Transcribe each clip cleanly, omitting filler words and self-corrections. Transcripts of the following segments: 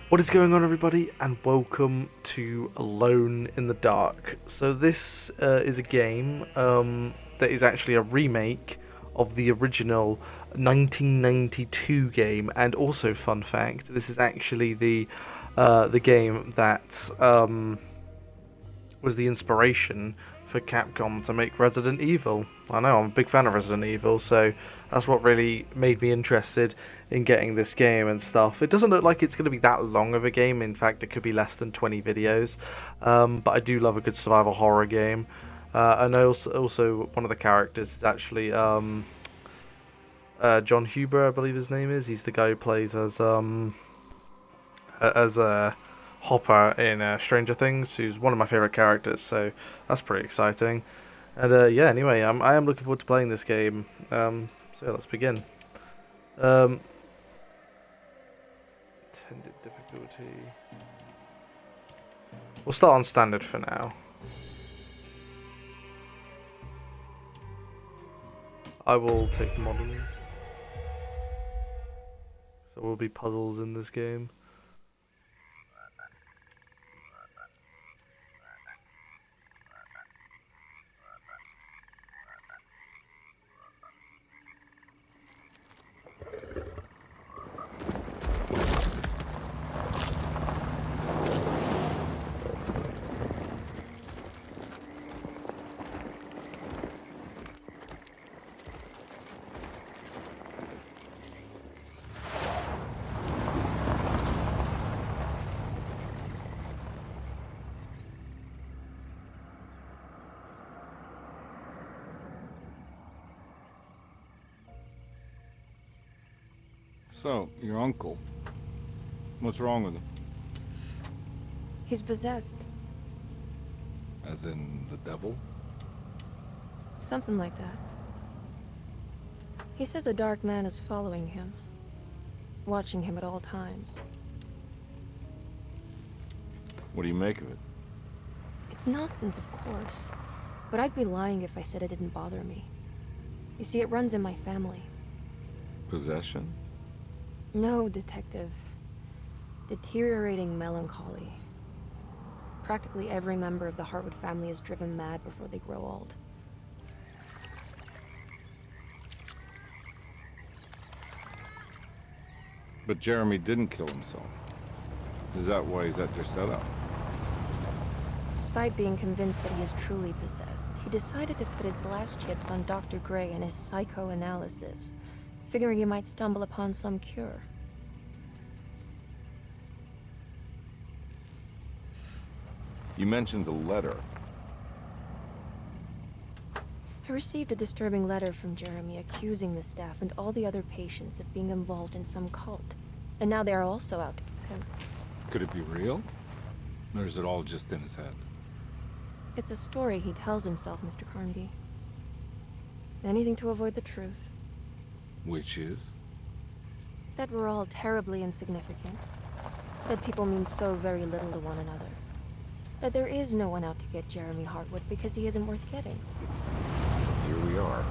What is going on, everybody, and welcome to Alone in the Dark. So this is a game that is actually a remake of the original 1992 game, and also, fun fact, this is actually the game that was the inspiration for Capcom to make Resident Evil. I know, I'm a big fan of Resident Evil, so that's what really made me interested in getting this game and stuff. It doesn't look like it's going to be that long of a game. In fact, it could be less than 20 videos. But I do love a good survival horror game. And I also one of the characters is actually John Huber, I believe his name is. He's the guy who plays as Hopper in Stranger Things, who's one of my favorite characters. So that's pretty exciting. And yeah, anyway, I am looking forward to playing this game. So let's begin. Intended difficulty. We'll start on standard for now. I will take modern. So there will be puzzles in this game. So, your uncle. What's wrong with him? He's possessed. As in the devil? Something like that. He says a dark man is following him, watching him at all times. What do you make of it? It's nonsense, of course, but I'd be lying if I said it didn't bother me. You see, it runs in my family. Possession? No, Detective. Deteriorating melancholy. Practically every member of the Hartwood family is driven mad before they grow old. But Jeremy didn't kill himself. Is that why he's at your setup? Despite being convinced that he is truly possessed, he decided to put his last chips on Dr. Gray and his psychoanalysis, figuring he might stumble upon some cure. You mentioned a letter. I received a disturbing letter from Jeremy accusing the staff and all the other patients of being involved in some cult. And now they are also out to get him. Could it be real? Or is it all just in his head? It's a story he tells himself, Mr. Carnby. Anything to avoid the truth. Which is? That we're all terribly insignificant. That people mean so very little to one another. That there is no one out to get Jeremy Hartwood because he isn't worth getting. Here we are.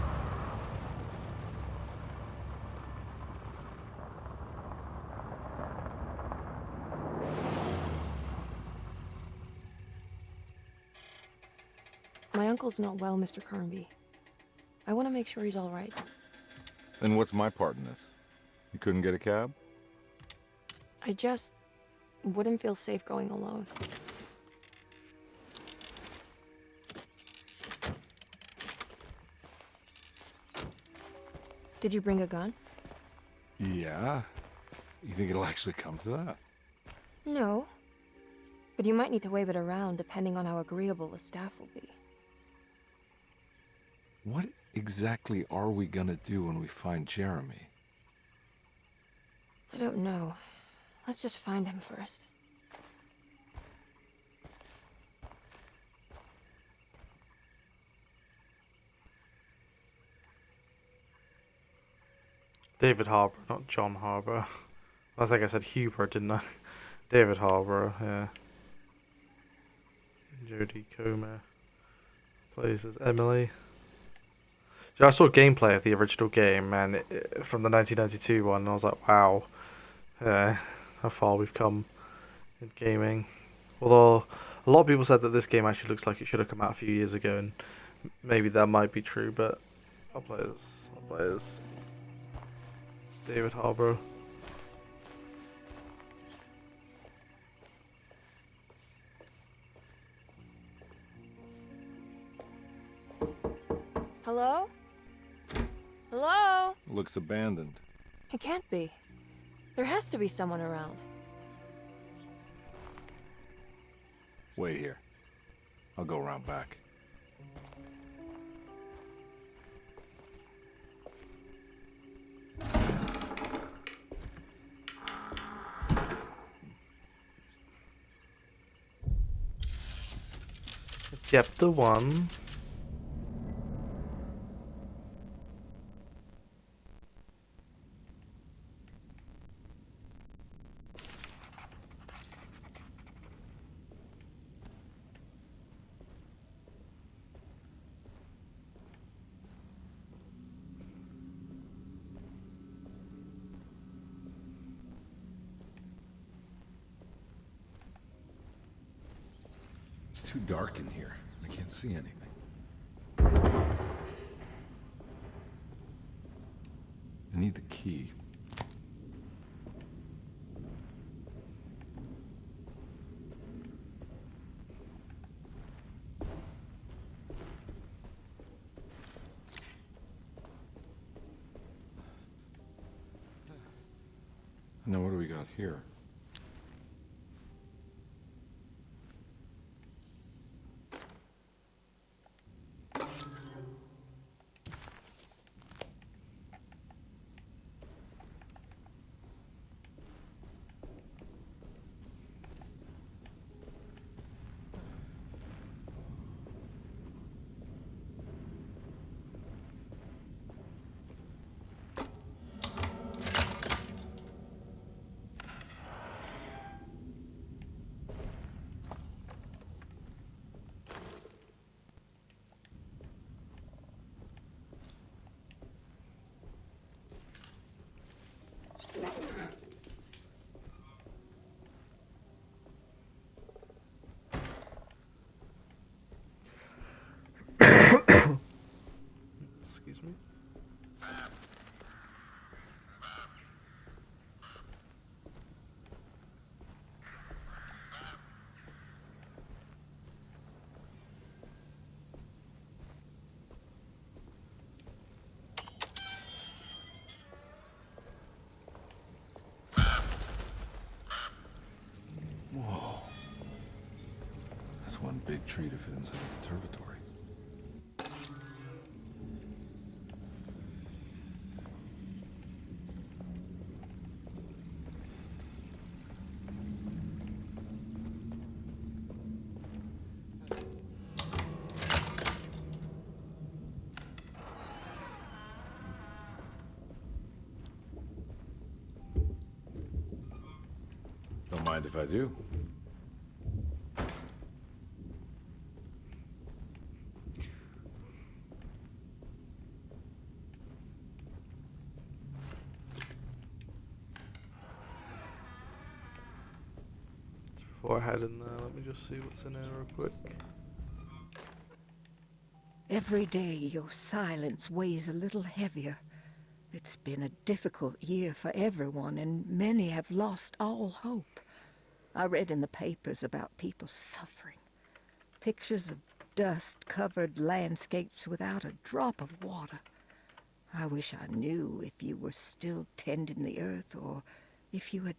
My uncle's not well, Mr. Carnby. I want to make sure he's all right. And what's my part in this? You couldn't get a cab? I just wouldn't feel safe going alone. Did you bring a gun? Yeah. You think it'll actually come to that? No. But you might need to wave it around depending on how agreeable the staff will be. What exactly are we gonna do when we find Jeremy? I don't know. Let's just find him first. David Harbour, not John Harbour. I think I said Huber, didn't I? David Harbour, yeah. Jodie Comer plays as Emily. So I saw gameplay of the original game, from the 1992 one, and I was like, wow, how far we've come. in gaming. Although a lot of people said that this game actually looks like it should have come out a few years ago, and maybe that might be true, but I'll play this. I'll play this. David Harbour. Hello? Hello? Looks abandoned. It can't be. There has to be someone around. Wait here. I'll go around back. Chapter 1. It's too dark in here. I can't see anything. I need the key. Now what do we got here? Excuse me. Whoa. That's one big tree to fit inside the observatory. Don't mind if I do. Before I head in there, let me just see what's in there real quick. Every day your silence weighs a little heavier. It's been a difficult year for everyone, and many have lost all hope. I read in the papers about people suffering. Pictures of dust-covered landscapes without a drop of water. I wish I knew if you were still tending the earth, or if you had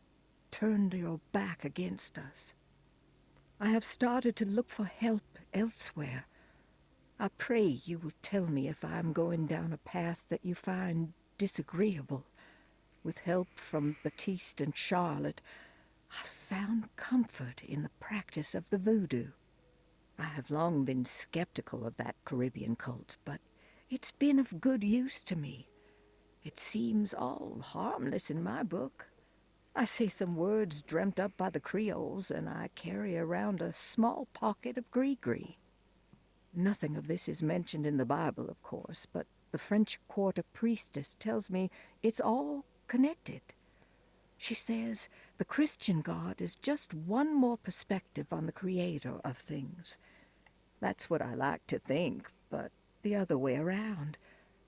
turned your back against us. I have started to look for help elsewhere. I pray you will tell me if I am going down a path that you find disagreeable. With help from Baptiste and Charlotte, I found comfort in the practice of the voodoo. I have long been skeptical of that Caribbean cult, but it's been of good use to me. It seems all harmless in my book. I say some words dreamt up by the Creoles, and I carry around a small pocket of gree-gree. Nothing of this is mentioned in the Bible, of course, but the French Quarter priestess tells me it's all connected. She says the Christian God is just one more perspective on the creator of things. That's what I like to think, but the other way around.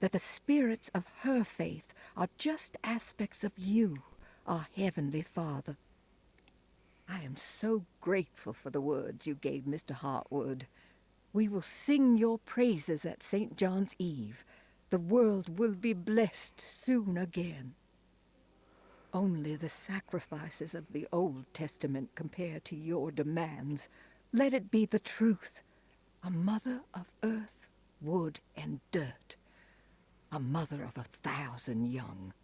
That the spirits of her faith are just aspects of you, our Heavenly Father. I am so grateful for the words you gave Mr. Hartwood. We will sing your praises at St. John's Eve. The world will be blessed soon again. Only the sacrifices of the Old Testament compare to your demands. Let it be the truth. A mother of earth, wood, and dirt. A mother of 1,000 young.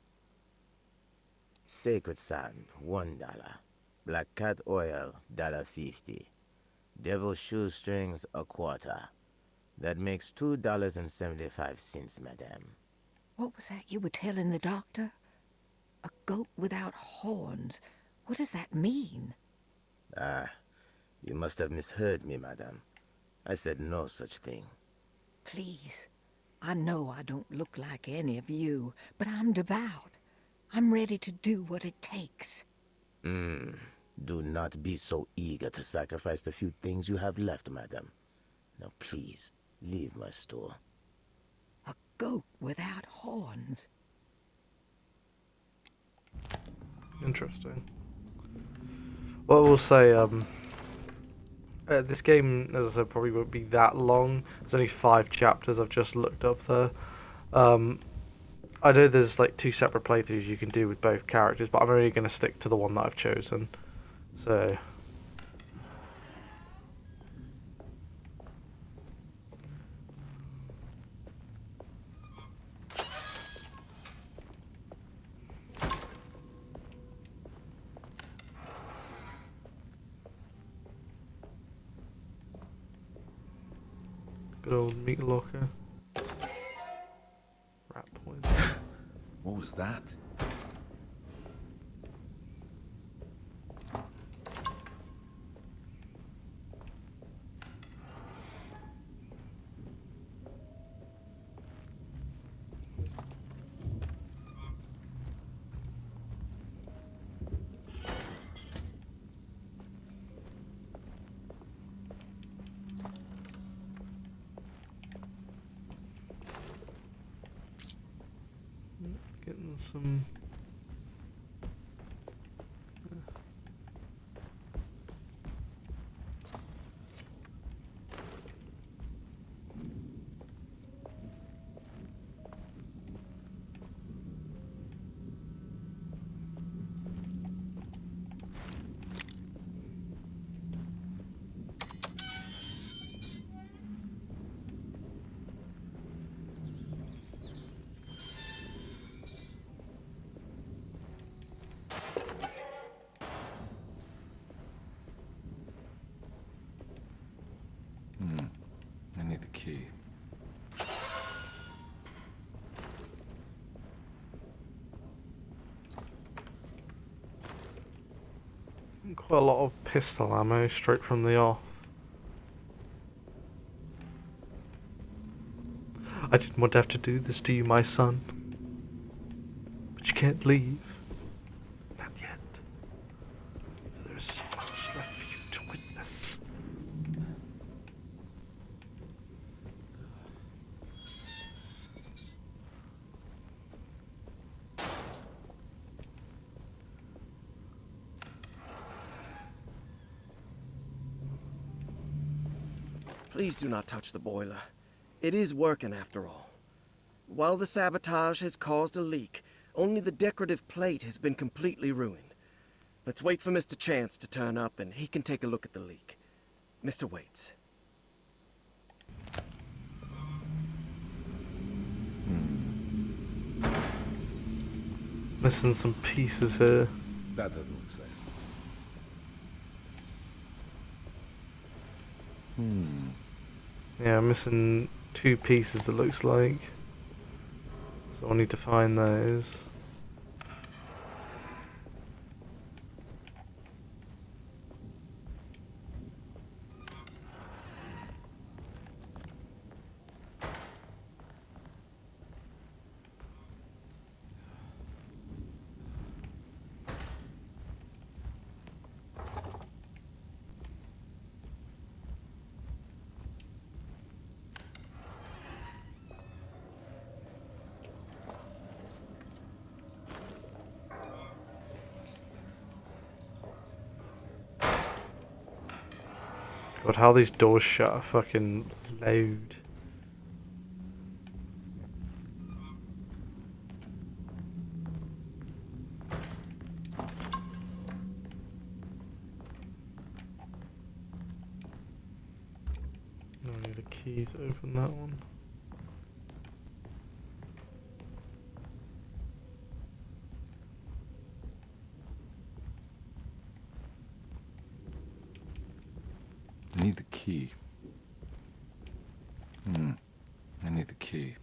Sacred sand, $1. Black cat oil, $1.50. Devil shoestrings, a quarter. That makes $2.75, madame. What was that you were telling the doctor? A goat without horns. What does that mean? Ah, you must have misheard me, madame. I said no such thing. Please. I know I don't look like any of you, but I'm devout. I'm ready to do what it takes. Do not be so eager to sacrifice the few things you have left, madame. Now please, leave my store. A goat without horns. Interesting. Well, I will say, this game, as I said, probably won't be that long. There's only 5 chapters I've just looked up there. I know there's like 2 separate playthroughs you can do with both characters, but I'm only going to stick to the one that I've chosen. So... Good old meat locker. Rat poison. What was that? Getting some... I need the key. Quite a lot of pistol ammo straight from the off. I didn't want to have to do this to you, my son. But you can't leave. Not yet. There's so much left for you to witness. Please do not touch the boiler. It is working after all. While the sabotage has caused a leak, only the decorative plate has been completely ruined. Let's wait for Mr. Chance to turn up and he can take a look at the leak. Mr. Waits. Missing some pieces here. That doesn't look safe. Yeah, I'm missing 2 pieces, it looks like. So I need to find those. God, how these doors shut are fucking loud. I need a key to open that one. I need the key. I need the key.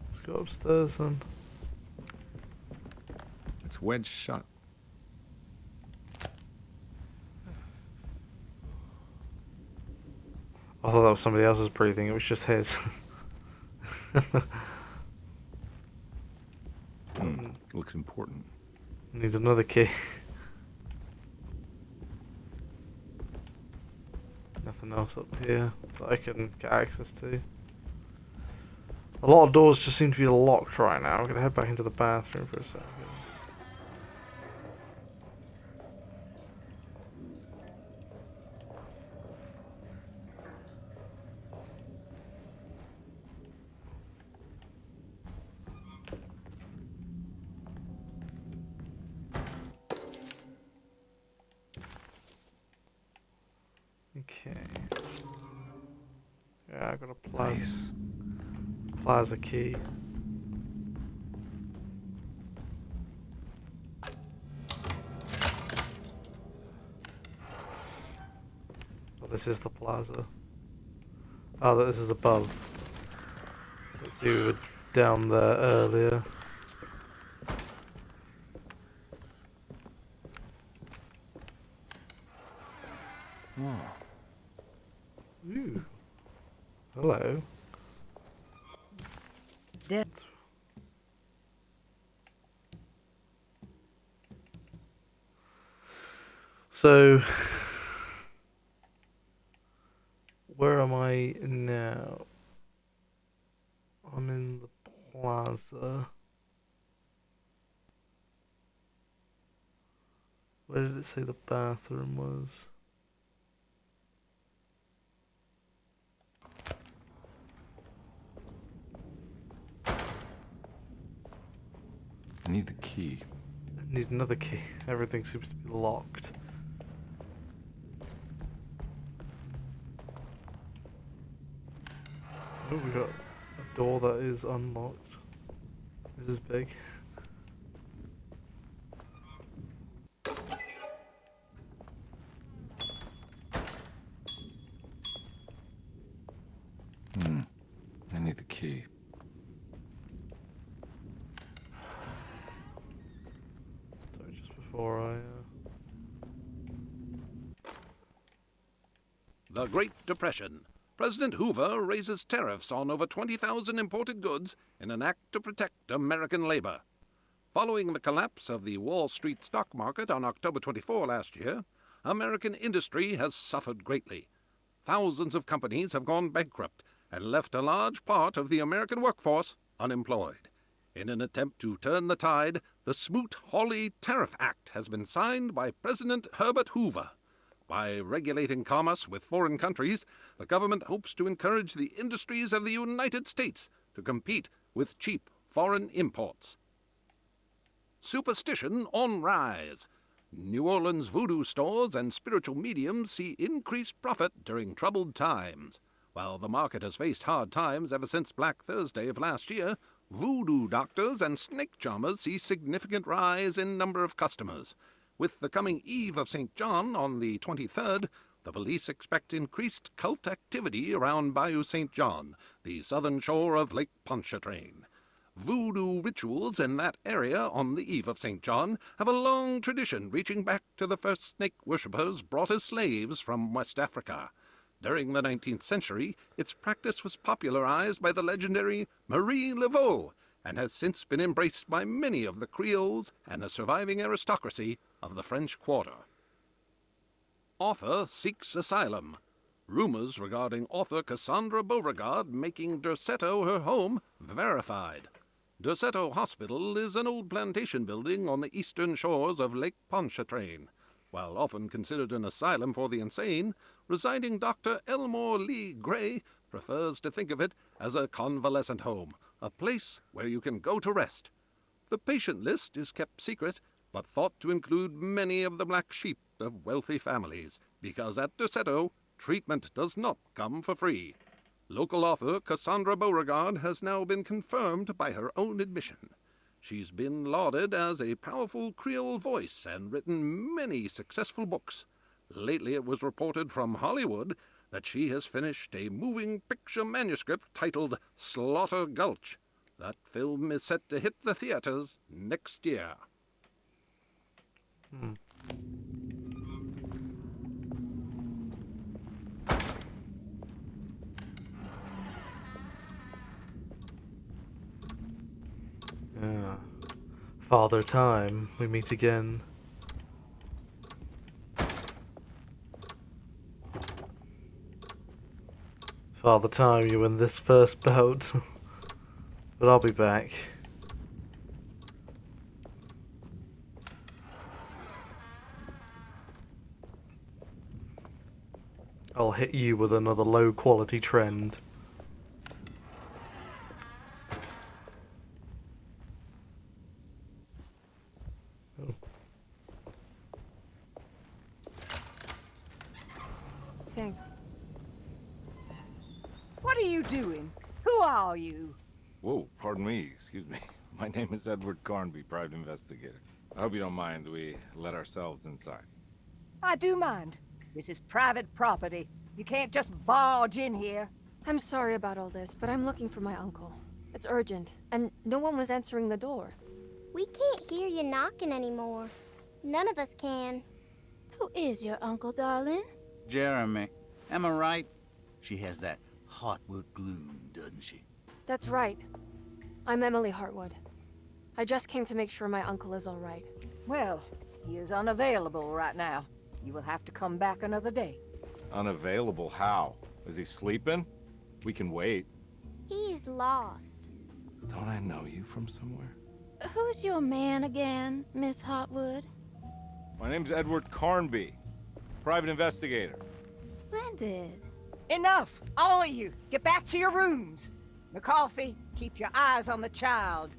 Let's go upstairs then. It's wedged shut. I thought that was somebody else's breathing, it was just his. Looks important. Need another key. Nothing else up here that I can get access to. A lot of doors just seem to be locked right now. I'm gonna head back into the bathroom for a second. Okay. Yeah, I got a plaza key. Oh, this is the plaza. Oh, this is above. Let's see, we were down there earlier. Ooh. Hello. So, where am I now? I'm in the plaza. Where did it say the bathroom was? I need the key. I need another key. Everything seems to be locked. Oh, we got a door that is unlocked. This is big. I need the key. Sorry, just before I... The Great Depression. President Hoover raises tariffs on over 20,000 imported goods in an act to protect American labor. Following the collapse of the Wall Street stock market on October 24 last year, American industry has suffered greatly. Thousands of companies have gone bankrupt and left a large part of the American workforce unemployed. In an attempt to turn the tide, the Smoot-Hawley Tariff Act has been signed by President Herbert Hoover. By regulating commerce with foreign countries, the government hopes to encourage the industries of the United States to compete with cheap foreign imports. Superstition on rise. New Orleans voodoo stores and spiritual mediums see increased profit during troubled times. While the market has faced hard times ever since Black Thursday of last year, voodoo doctors and snake charmers see significant rise in number of customers. With the coming Eve of St. John on the 23rd, the police expect increased cult activity around Bayou St. John, the southern shore of Lake Pontchartrain. Voodoo rituals in that area on the Eve of St. John have a long tradition reaching back to the first snake worshippers brought as slaves from West Africa. During the 19th century, its practice was popularized by the legendary Marie Laveau and has since been embraced by many of the Creoles and the surviving aristocracy of the French Quarter. author seeks asylum. Rumors regarding author Cassandra Beauregard making Derceto her home verified. Derceto Hospital is an old plantation building on the eastern shores of Lake Pontchartrain. While often considered an asylum for the insane, residing Dr. Elmore Lee Gray prefers to think of it as a convalescent home, a place where you can go to rest. The patient list is kept secret, but thought to include many of the black sheep of wealthy families, because at Derceto, treatment does not come for free. Local author Cassandra Beauregard has now been confirmed by her own admission. She's been lauded as a powerful Creole voice and written many successful books. Lately it was reported from Hollywood that she has finished a moving picture manuscript titled Slaughter Gulch. That film is set to hit the theaters next year. Yeah. Father Time, we meet again. Father Time, you win this first bout. But I'll be back. I'll hit you with another low quality trend. Thanks. What are you doing? Who are you? Whoa, pardon me, excuse me. My name is Edward Carnby, private investigator. I hope you don't mind we let ourselves inside. I do mind. This is private property. You can't just barge in here. I'm sorry about all this, but I'm looking for my uncle. It's urgent, and no one was answering the door. We can't hear you knocking anymore. None of us can. Who is your uncle, darling? Jeremy. Am I right? She has that Hartwood gloom, doesn't she? That's right. I'm Emily Hartwood. I just came to make sure my uncle is all right. Well, he is unavailable right now. You will have to come back another day. Unavailable how? Is he sleeping? We can wait. He's lost. Don't I know you from somewhere? Who's your man again, Miss Hartwood? My name's Edward Carnby, private investigator. Splendid. Enough! All of you! Get back to your rooms! McCarthy, keep your eyes on the child.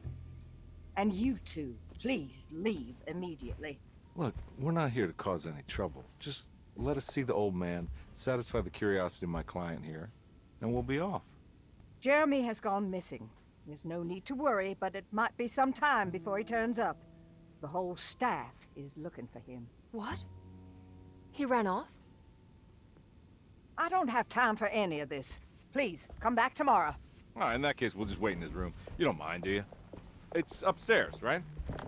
And you two, please leave immediately. Look, we're not here to cause any trouble. Just let us see the old man, satisfy the curiosity of my client here, and we'll be off. Jeremy has gone missing. There's no need to worry, but it might be some time before he turns up. The whole staff is looking for him. What? He ran off? I don't have time for any of this. Please, come back tomorrow. All right, in that case, we'll just wait in his room. You don't mind, do you? It's upstairs, right?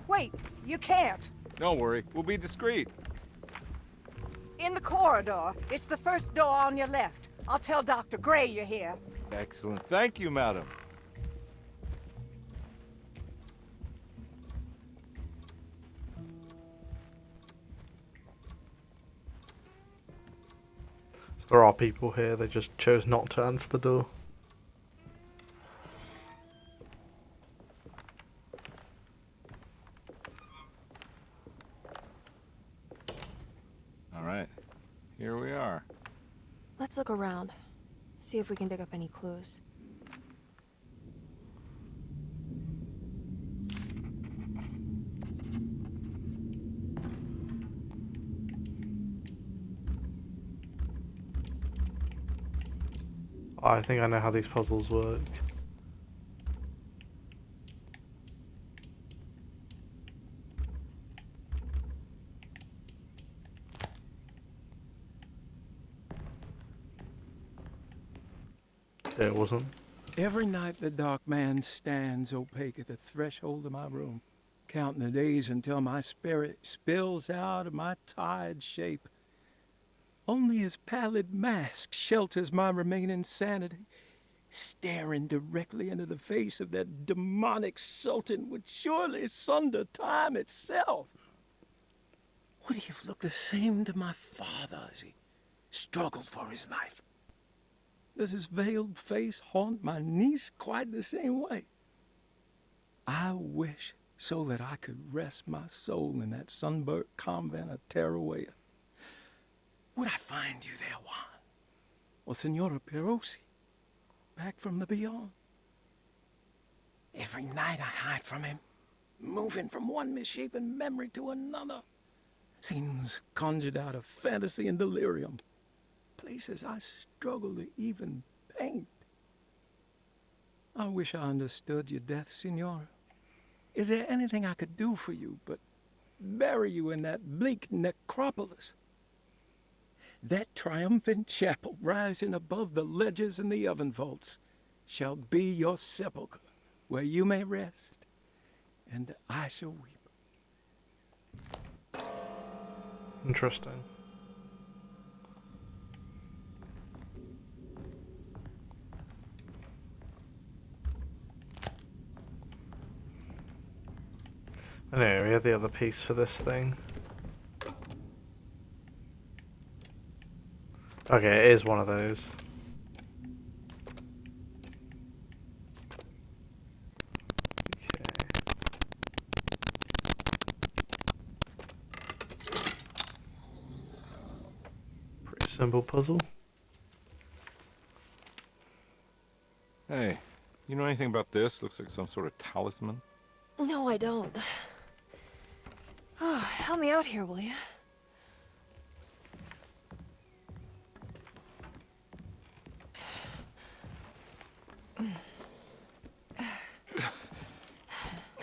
Wait, you can't. Don't worry, we'll be discreet. In the corridor. It's the first door on your left. I'll tell Dr. Gray you're here. Excellent. Thank you, madam. There are people here, they just chose not to answer the door. All right, here we are. Let's look around. See if we can dig up any clues. I think I know how these puzzles work. It wasn't. Every night the dark man stands opaque at the threshold of my room, counting the days until my spirit spills out of my tired shape. Only his pallid mask shelters my remaining sanity. Staring directly into the face of that demonic sultan would surely sunder time itself. would he have looked the same to my father as he struggled for his life? Does his veiled face haunt my niece quite the same way? I wish so that I could rest my soul in that sunburnt convent of Teruel. Would I find you there, Juan? Or Senora Perosi, back from the beyond? Every night I hide from him, moving from one misshapen memory to another. Scenes conjured out of fantasy and delirium. Places I struggle to even paint. I wish I understood your death, Senora. Is there anything I could do for you but bury you in that bleak necropolis? That triumphant chapel rising above the ledges and the oven vaults shall be your sepulchre, where you may rest, and I shall weep. Interesting. Anyway, we have the other piece for this thing. Okay, it is one of those. Pretty simple puzzle. Hey, you know anything about this? Looks like some sort of talisman. No, I don't. Oh, help me out here, will you?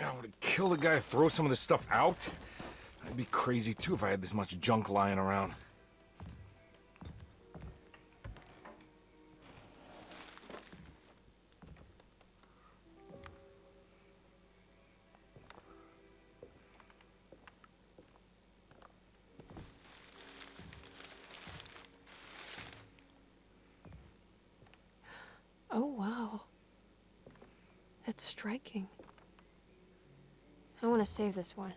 I would kill the guy to throw some of this stuff out. I'd be crazy too if I had this much junk lying around. Oh, wow. That's striking. I want to save this one.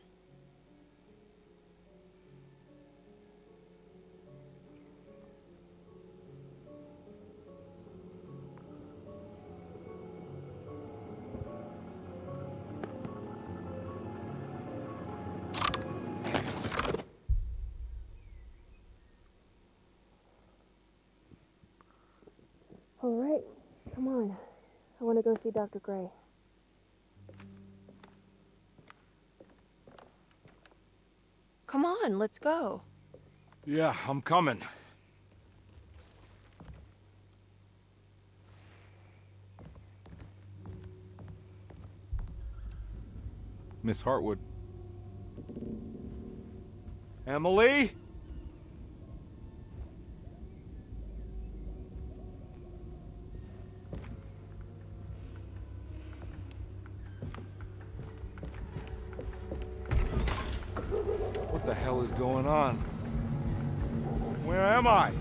All right, come on. I want to go see Dr. Gray. Come on, let's go. Yeah, I'm coming. Miss Hartwood. Emily? What the hell is going on? Where am I?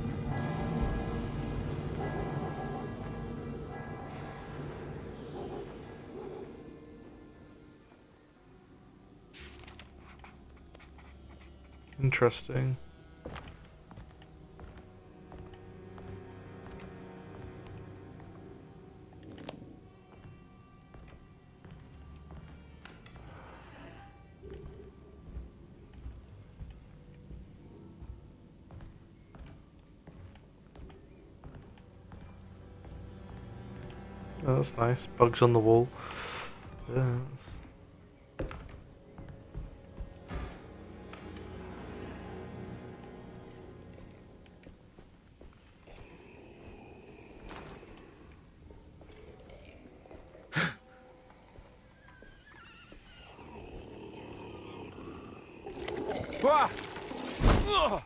Interesting. Oh, that's nice. Bugs on the wall. Yes. Ah! Ugh!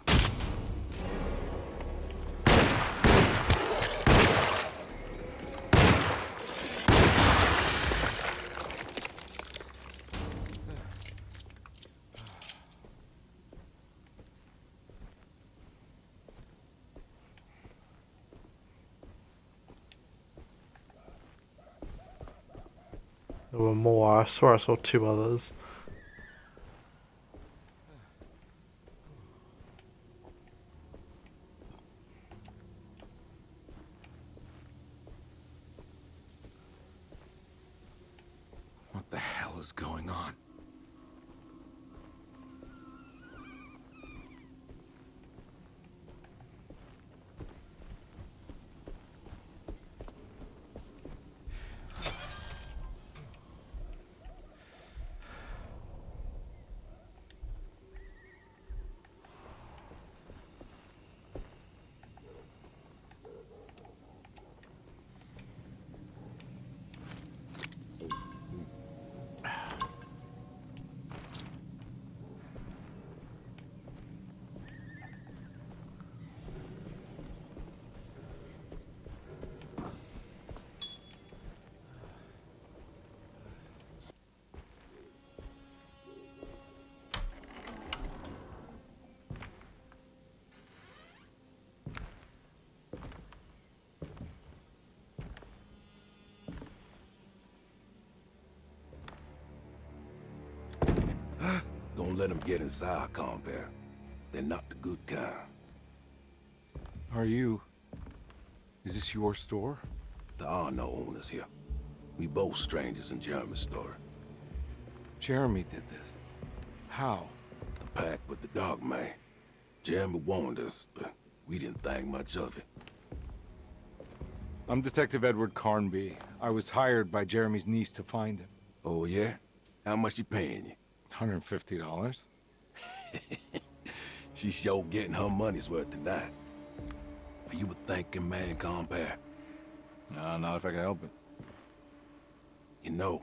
There were more. I swear I saw two others. was going on. Don't let them get inside, compare. They're not the good kind. Is this your store? There are no owners here. We both strangers in Jeremy's story. Jeremy did this. How? The pact with the dog man. Jeremy warned us, but we didn't think much of it. I'm Detective Edward Carnby. I was hired by Jeremy's niece to find him. Oh, yeah? How much you paying you? $150. She's sure getting her money's worth tonight. Are you a thinking man, compare? Not if I can help it. You know,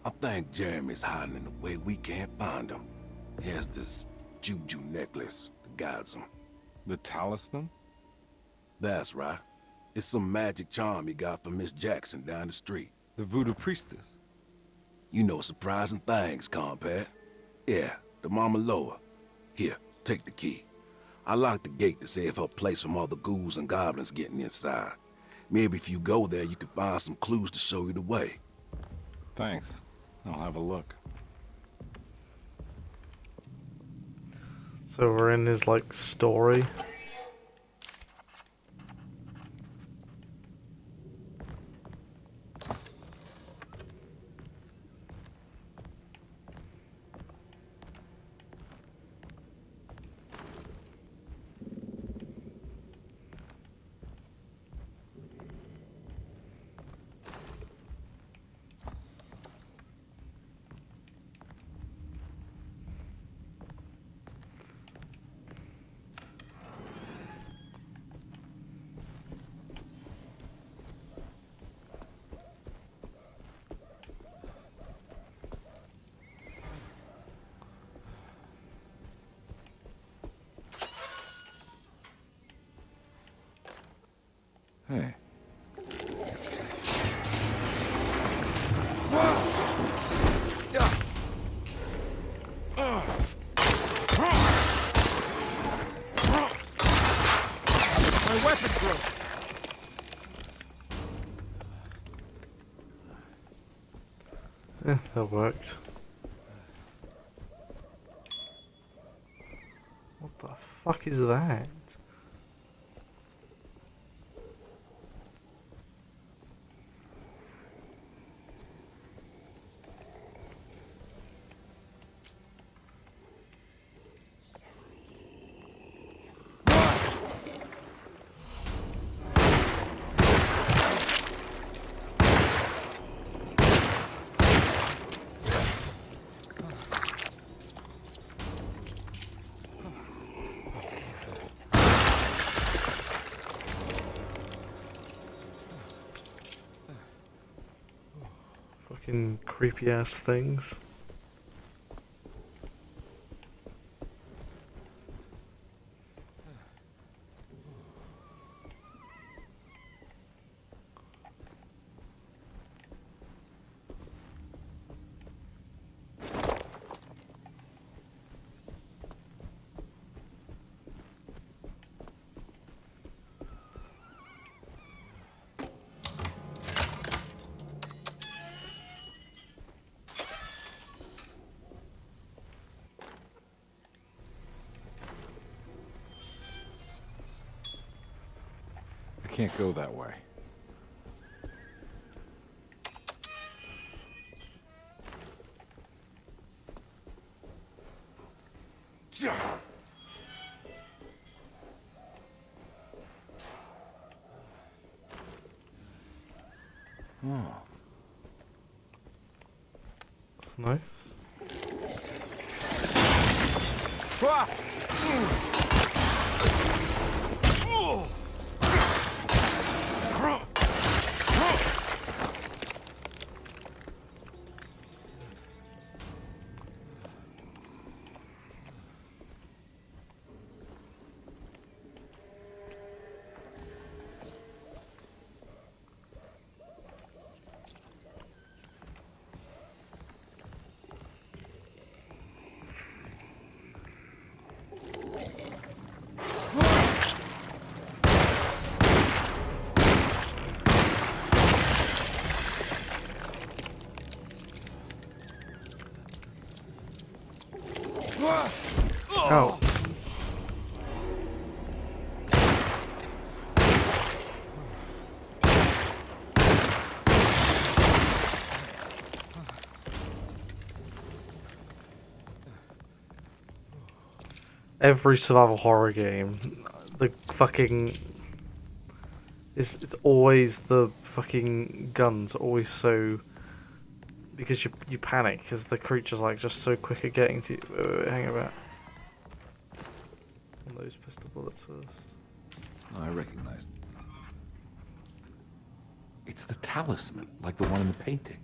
I think Jeremy's hiding in a way we can't find him. He has this juju necklace that guides him. The talisman? That's right. It's some magic charm he got from Miss Jackson down the street. The voodoo priestess? You know surprising things, compare. Yeah, the Mama Loa. Here, take the key. I locked the gate to save her place from all the ghouls and goblins getting inside. Maybe if you go there, you can find some clues to show you the way. Thanks. I'll have a look. So we're in his, like, story. Hey. My weapon broke. That worked. What the fuck is that? Fucking creepy ass things. I can't go that way. Oh. Nice. Oh. Every survival horror game, the fucking it's always the fucking guns are always so, because you panic because the creature's like just so quick at getting to you. Wait, hang about. Those pistol bullets first. Oh, I recognize it. It's the talisman, like the one in the painting.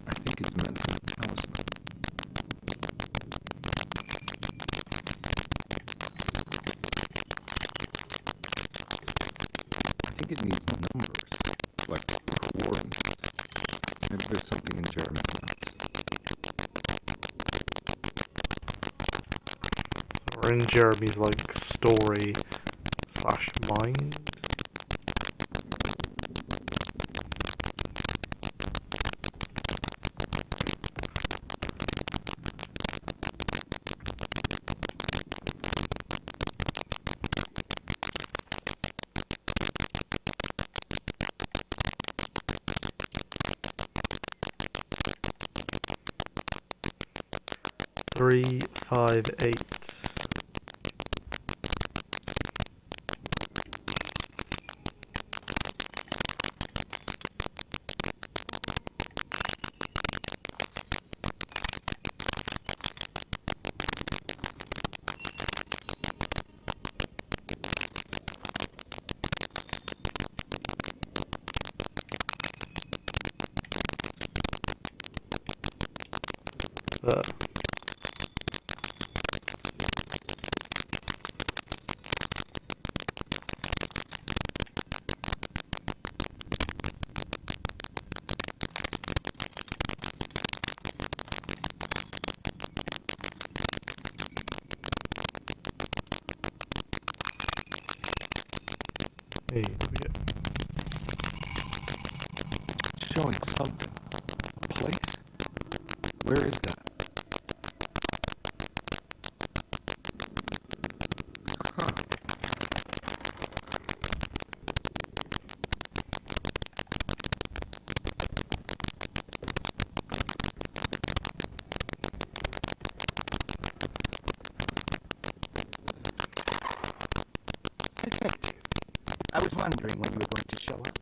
I think it's meant for the talisman. I think it needs numbers, like coordinates. Maybe there's something in Jeremy's notes. Or in Jeremy's like story / mind. Three, 5, 8. Hey, yeah. Showing something. A place? Where is that? Huh. Detective, I was wondering when you were going to show up.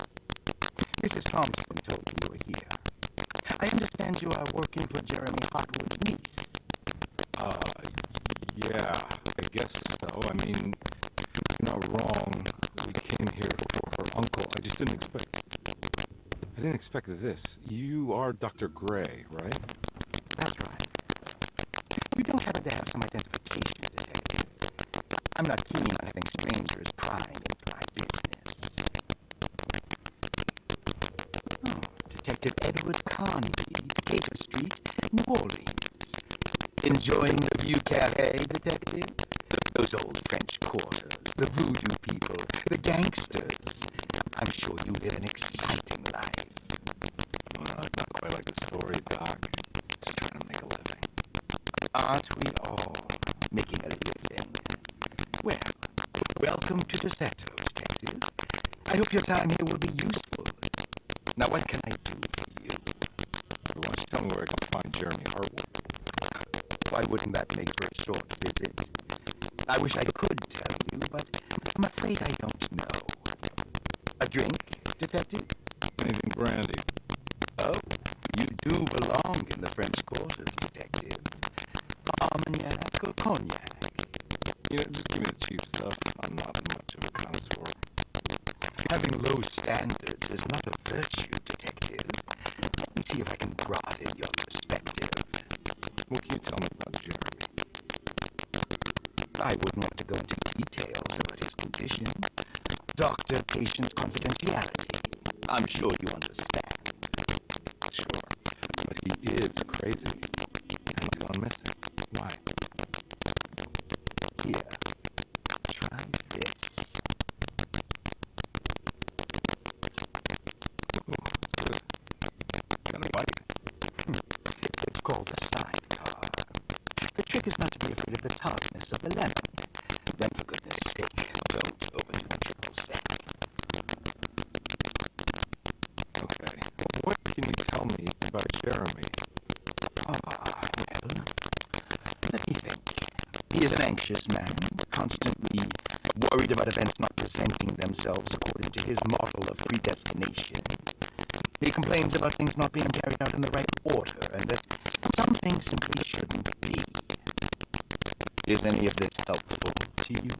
Mrs. Thompson told me you were here. I understand you are working for Jeremy Hotwood's niece. Yeah, I guess so. I mean, you're not wrong. We came here for her uncle. I just didn't expect this. You are Dr. Gray, right? That's right. You don't happen to have some identification, Detective. I'm not keen on having strangers prying into my business. Oh, Detective Edward Conby, Baker Street, New Orleans. Enjoying the View Cafe, Detective? Those old French quarters, the voodoo people, the gangsters. I'm sure you live an exciting life. Well, it's not quite like the stories, Doc. Just trying to make a living. Aren't we all making a living? Well, welcome to Desetto, Detective. I hope your time here will be useful. Now, what can I do for you? Why don't you tell me where I can find Jeremy Hartwood? Why wouldn't that make for a short visit? I wish I could tell you, but I'm afraid I don't know. A drink, Detective? Anything brandy? Oh, you do belong in the French quarters, Detective. Armagnac or cognac? You know, just give me the cheap stuff. I'm not much of a connoisseur. Having low standards is not a virtue, Detective. Let me see if I can broaden your perspective. What can you tell me about Jeremy? I wouldn't want to go into details about his condition. Doctor-patient confidentiality. I'm sure you understand. Sure. But he is crazy. And he's gone missing. Why? Here. Try this. Oh, good. Got a bite. It's called a sidecar. The trick is not to be afraid of the tartness of the lemon. Then, for goodness sake, don't overdo the triple sec. Okay. What can you tell me about Jeremy? Well, let me think. He is an anxious man, constantly worried about events not presenting themselves according to his model of predestination. He complains about things not being carried out in the right order, and that some things simply shouldn't be. Is any of this helpful to you?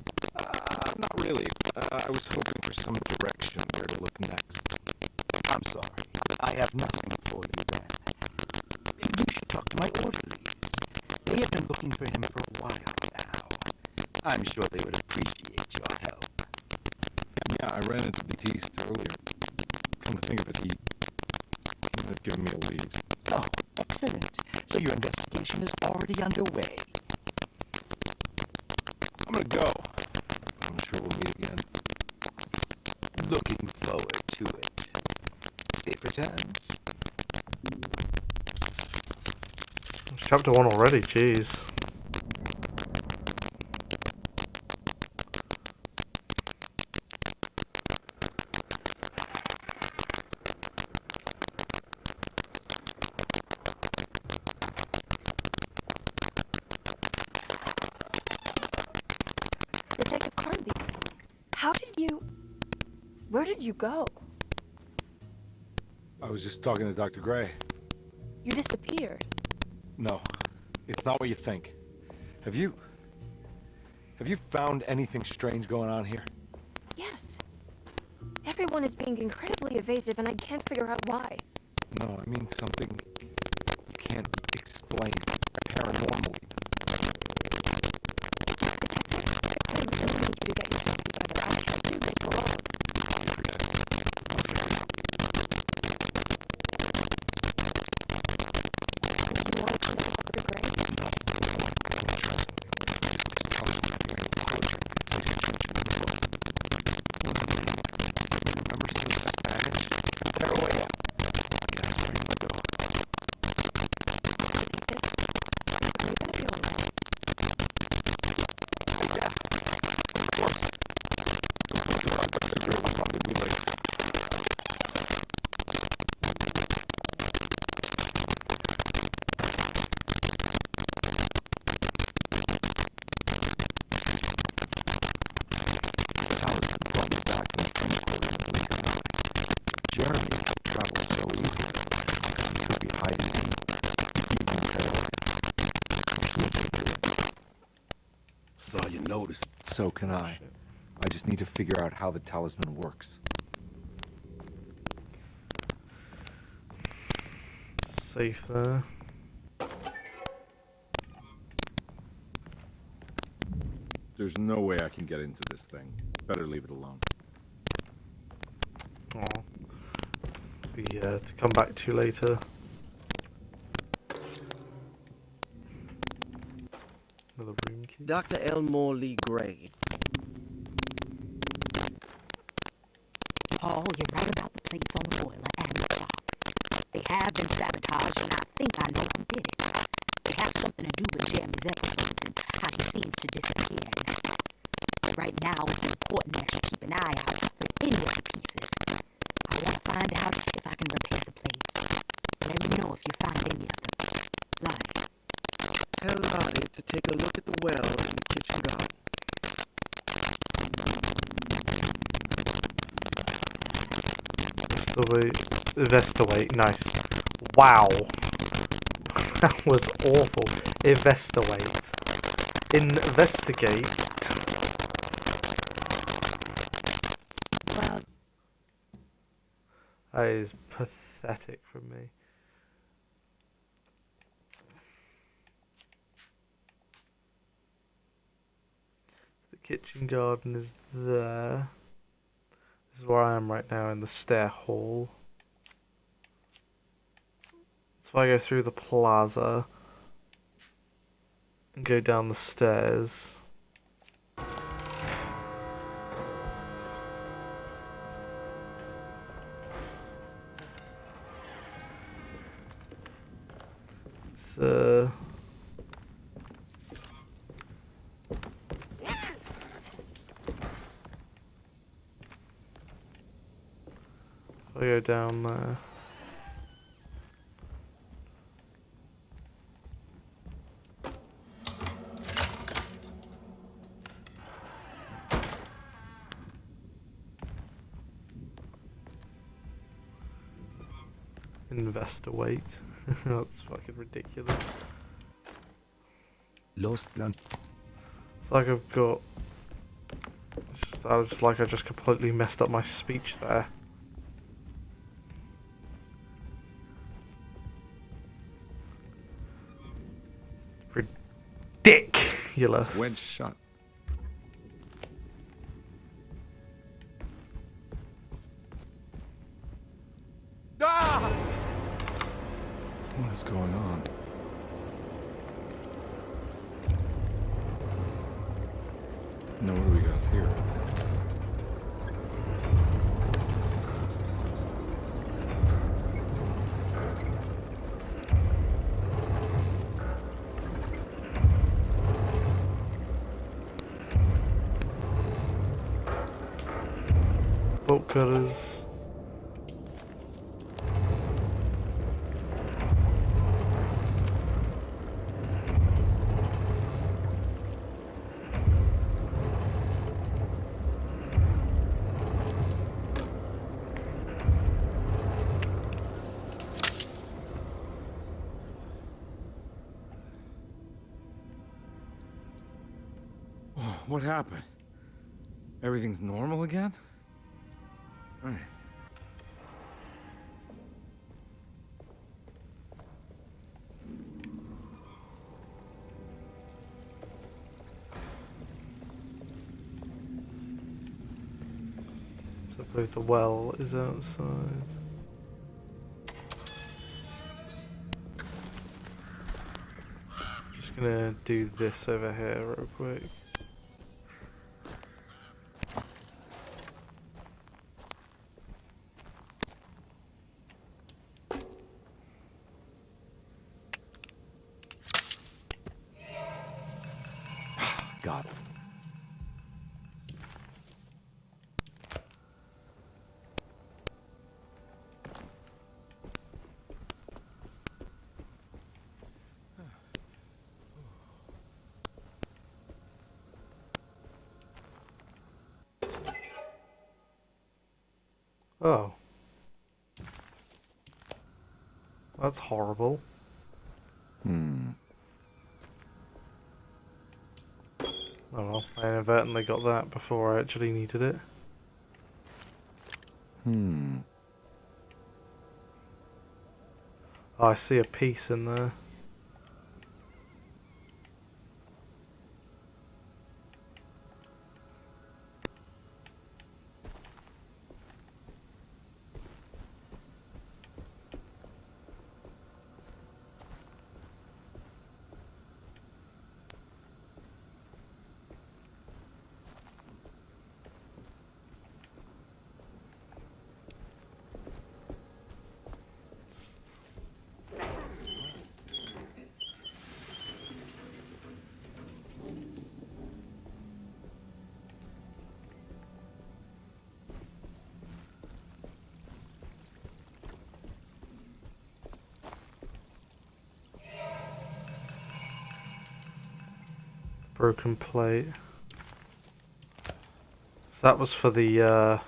Not really. I was hoping for some direction where to look next. I'm sorry. I have nothing for you then. You should talk to my orderlies. They have been looking for him for a while now. I'm sure they would appreciate your help. Yeah, I ran into Batiste earlier. Come to think of it, he might have given me a lead. Oh, excellent. So your investigation is already underway. I'm gonna go. I'm sure we'll meet again. Looking forward to it. Safe returns. It's chapter 1 already, jeez. Detective Carnby, where did you go? I was just talking to Dr. Gray. You disappeared. No, it's not what you think. Have you found anything strange going on here? Yes. Everyone is being incredibly evasive and I can't figure out why. No, I mean something you can't explain paranormally. I really need you to get yourself together. I can't do this alone. You forget. Okay. Do you want to know Dr. Gray? No, don't trust me. Just tell me something I can quote you. It takes attention to the book. Remember some Spanish? They're away up. Yeah, where do I go? Are you gonna be alright? Yeah, of course. Go talk to Dr. Gray. I'll probably be late. Jeremy travels so easily. He could be hiding even better. Saw you noticed. So can I. I just need to figure out how the talisman works. Safe there. There's no way I can get into this thing. Better leave it alone. Oh. Be to come back to later. Another room key. Dr. Elmore Lee Gray. Paul, you're right about the plates on the boiler and the top. They have been sabotaged, and I think I know who did it. They have something to do with Jeremy's episodes and how he seems to disappear now. right now it's important that you keep an eye out for any of the pieces. I want to find out if I can repair the plates. Let me know if you find any of them. Lottie. Tell Lottie to take a look at the well in the kitchen garden. Investigate, nice. Wow. That was awful. Investigate. Investigate. Well, that is pathetic from me. The kitchen garden is there. This is where I am right now in the stair hall. So I go through the plaza and go down the stairs. It's I go down there. Investigate. That's fucking ridiculous. Lost land. It's like I've got. It's like I just completely messed up my speech there. Ridiculous. Wedge shot. Ah! What is going on? Now what do we got here? Bolt cutters. What happened? Everything's normal again? Right. So I believe the well is outside. Just gonna do this over here real quick. Got it. Oh. That's horrible. Oh well, I inadvertently got that before I actually needed it. Oh, I see a piece in there. Broken plate. That was for the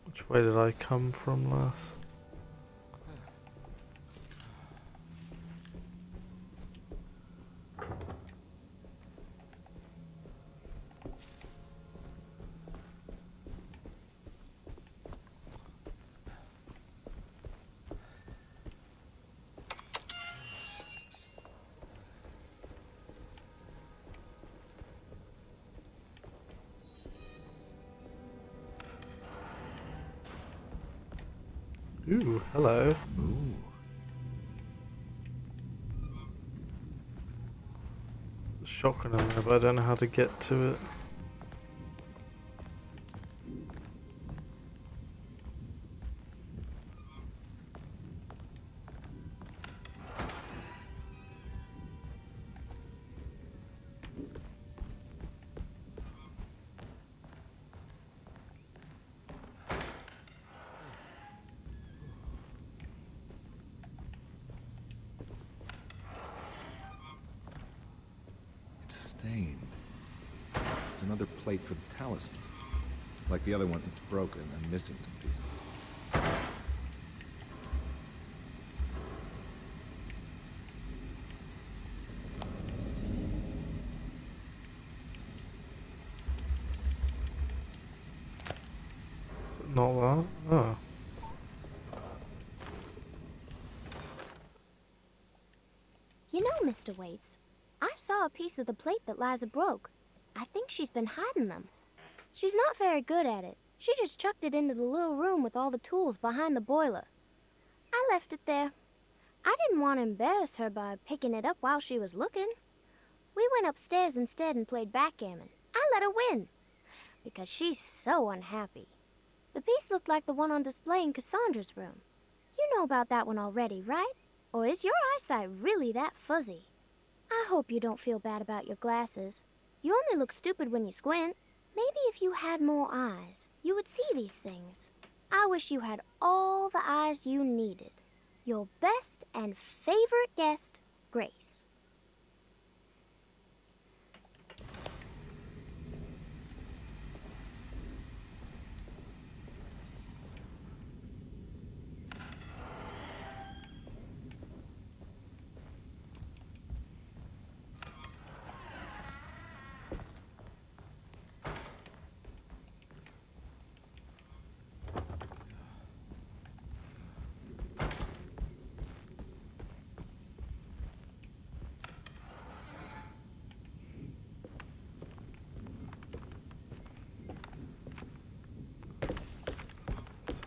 which way did I come from last? Ooh, hello. Ooh. Shotgun in there, but I don't know how to get to it. Stained. It's another plate for the talisman. Like the other one, it's broken and missing some pieces. Not that? Oh. You know, Mr. Waits, I saw a piece of the plate that Liza broke. I think she's been hiding them. She's not very good at it. She just chucked it into the little room with all the tools behind the boiler. I left it there. I didn't want to embarrass her by picking it up while she was looking. We went upstairs instead and played backgammon. I let her win, because she's so unhappy. The piece looked like the one on display in Cassandra's room. You know about that one already, right? Or is your eyesight really that fuzzy? I hope you don't feel bad about your glasses. You only look stupid when you squint. Maybe if you had more eyes, you would see these things. I wish you had all the eyes you needed. Your best and favorite guest, Grace.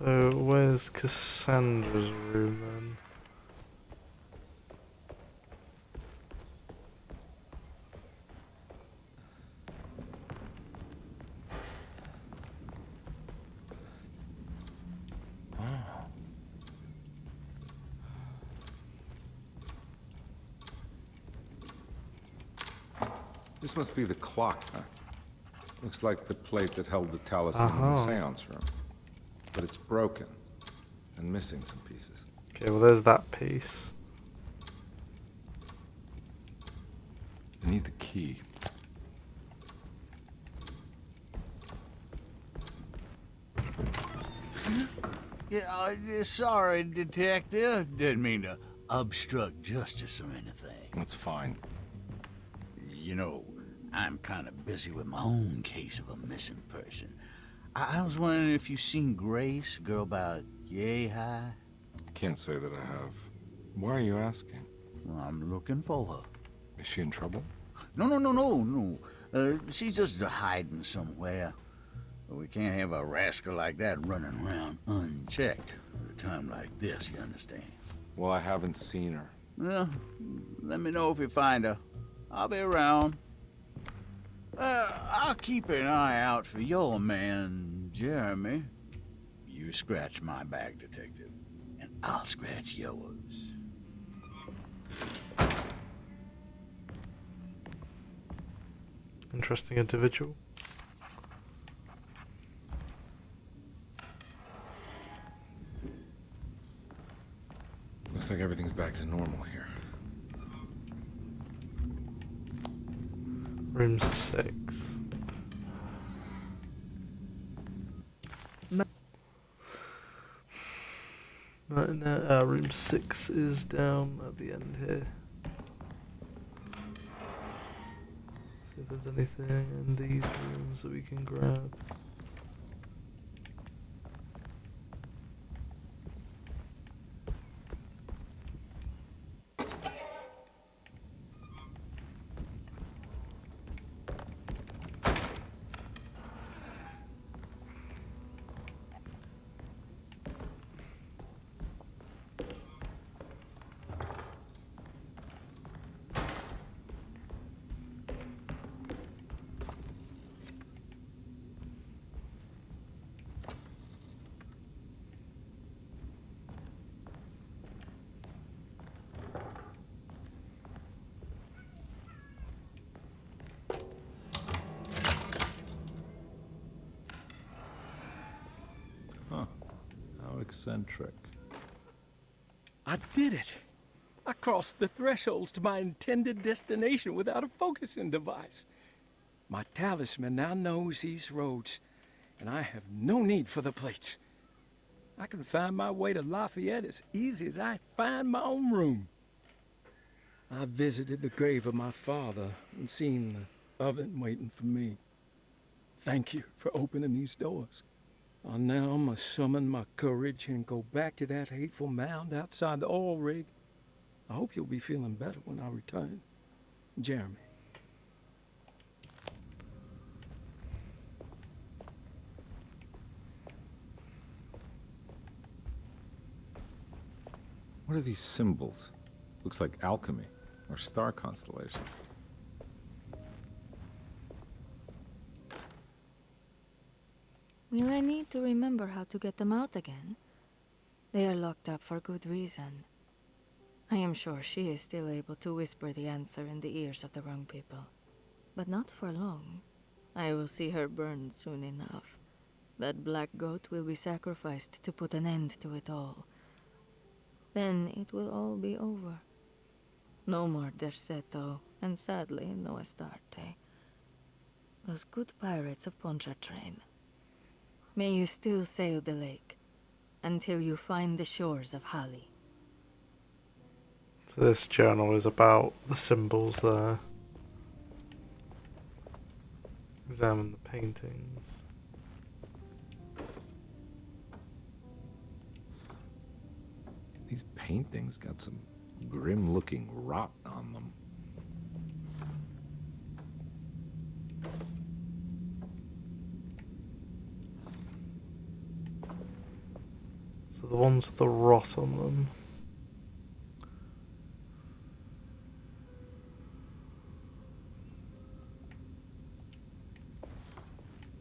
So where's Cassandra's room then? This must be the clock, huh? Looks like the plate that held the talisman in the seance room. But it's broken and missing some pieces. Okay, well there's that piece. I need the key. Yeah, sorry, Detective. Didn't mean to obstruct justice or anything. That's fine. You know, I'm kind of busy with my own case of a missing person. I was wondering if you've seen Grace, a girl about yay high? Can't say that I have. Why are you asking? Well, I'm looking for her. Is she in trouble? No. She's just hiding somewhere. We can't have a rascal like that running around unchecked at a time like this, you understand? Well, I haven't seen her. Well, let me know if you find her. I'll be around. I'll keep an eye out for your man, Jeremy. You scratch my back, Detective, and I'll scratch yours. Interesting individual. Looks like everything's back to normal here. Room 6. Right now, room 6 is down at the end here. See if there's anything in these rooms that we can grab. Eccentric. I did it! I crossed the thresholds to my intended destination without a focusing device. My talisman now knows these roads, and I have no need for the plates. I can find my way to Lafayette as easy as I find my own room. I visited the grave of my father and seen the oven waiting for me. Thank you for opening these doors. I now must summon my courage and go back to that hateful mound outside the oil rig. I hope you'll be feeling better when I return. Jeremy. What are these symbols? Looks like alchemy or star constellations. Will I need to remember how to get them out again? They are locked up for good reason. I am sure she is still able to whisper the answer in the ears of the wrong people. But not for long. I will see her burned soon enough. That black goat will be sacrificed to put an end to it all. Then it will all be over. No more Derceto, and sadly, no Astarte. Those good pirates of Pontchartrain. May you still sail the lake, until you find the shores of Hali. So this journal is about the symbols there. Examine the paintings. These paintings got some grim-looking rot on them. So the ones with the rot on them.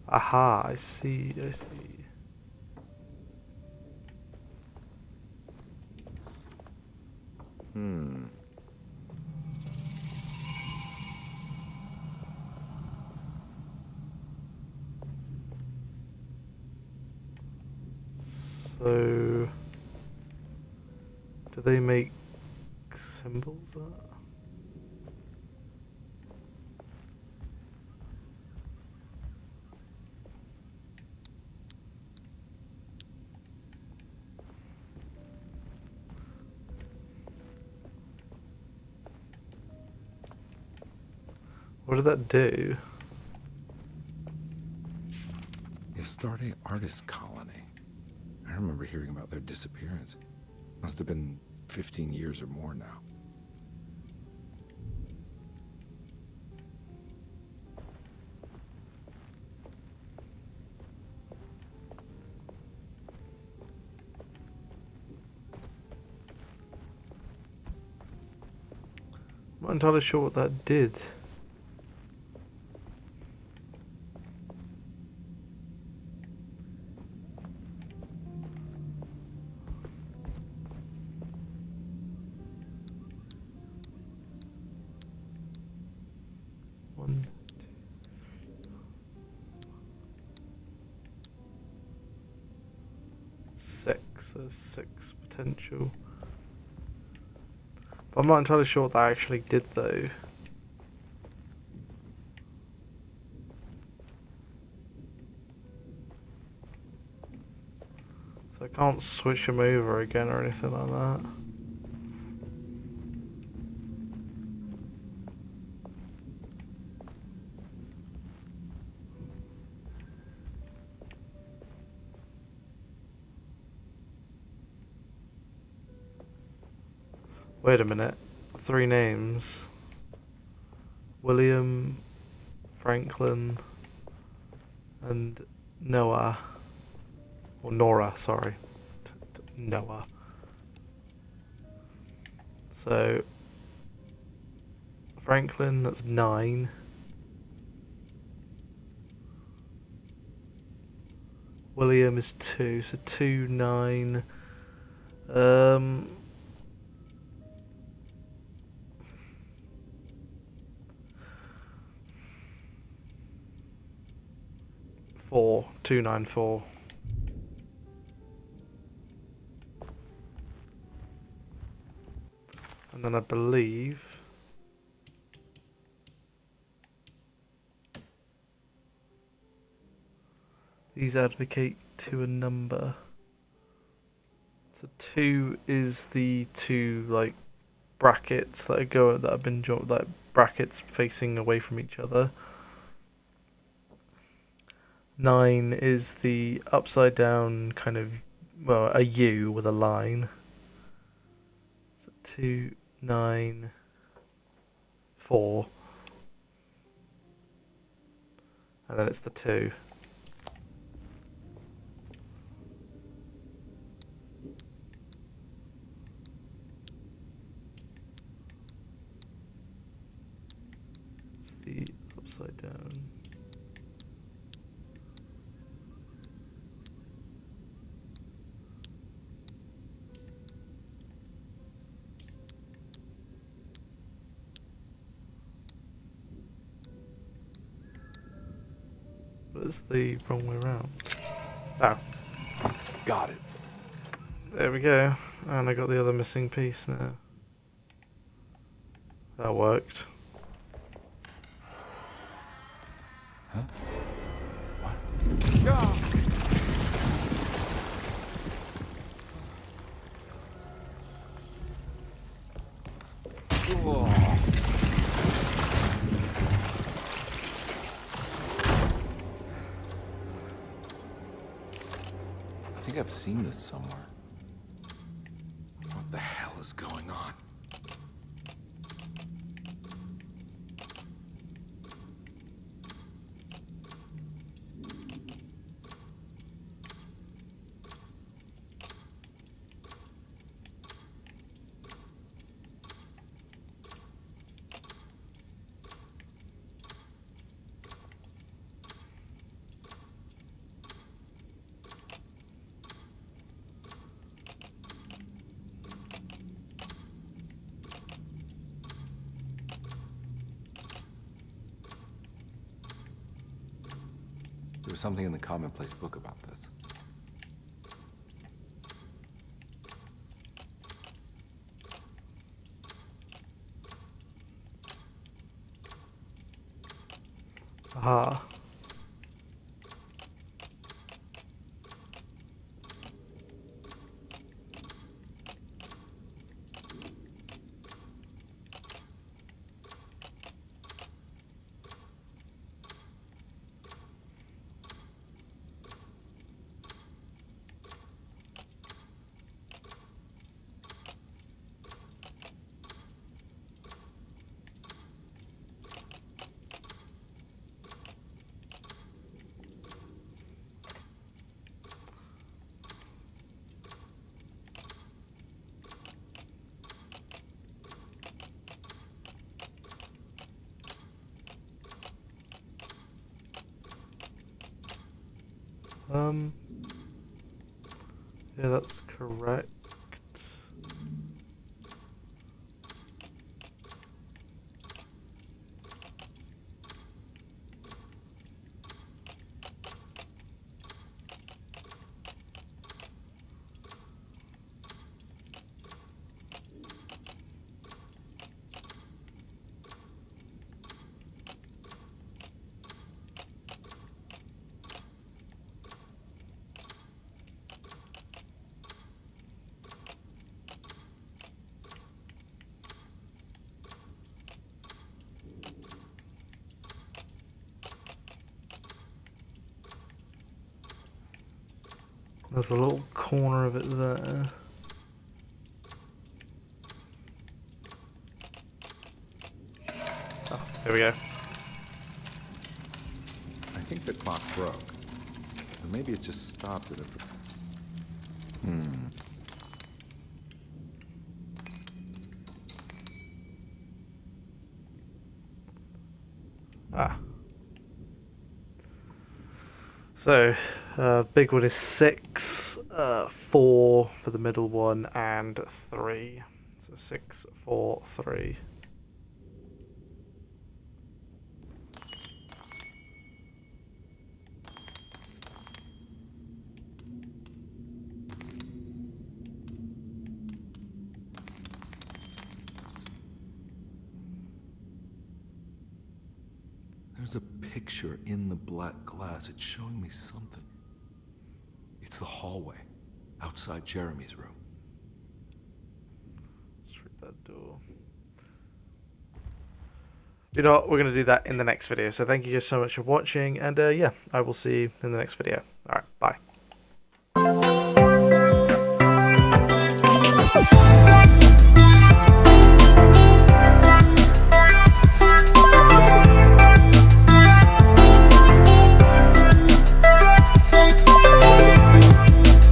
Aha, I see, I see. So, do they make symbols that? What did that do? Astarte Artist Colony. I remember hearing about their disappearance. Must have been 15 years or more now. I'm not entirely sure what that did. There's 6 potential But I'm not entirely sure what that actually did though. So I can't switch them over again or anything like that. Wait a minute. 3 names. William, Franklin, and Noah. Or Nora, sorry. Noah. So, Franklin, that's 9. William is 2, so 2, 9. 4, 2, 9, 4. And then I believe these advocate to a number. So 2 is the 2 like brackets that have been joined, like brackets facing away from each other. 9 is the upside down kind of, well, a U with a line. So 2, 9, 4. And then it's the 2. It's the upside down. It's the wrong way around. Oh. Got it. There we go. And I got the other missing piece now. That worked. Huh? What? No! Whoa. I think I've seen this somewhere. What the hell is going on? There was something in the commonplace book about this. Aha. Yeah, that's correct. There's a little corner of it there. Oh, here we go. I think the clock broke. Or maybe it just stopped it at the... Ah. So, big one is 6, 4 for the middle one, and 3. So 6, 4, 3. There's a picture in the black glass. It's showing me something. It's the hallway outside Jeremy's room. Through that door. You know what? We're going to do that in the next video. So thank you guys so much for watching. And yeah, I will see you in the next video. Alright, bye.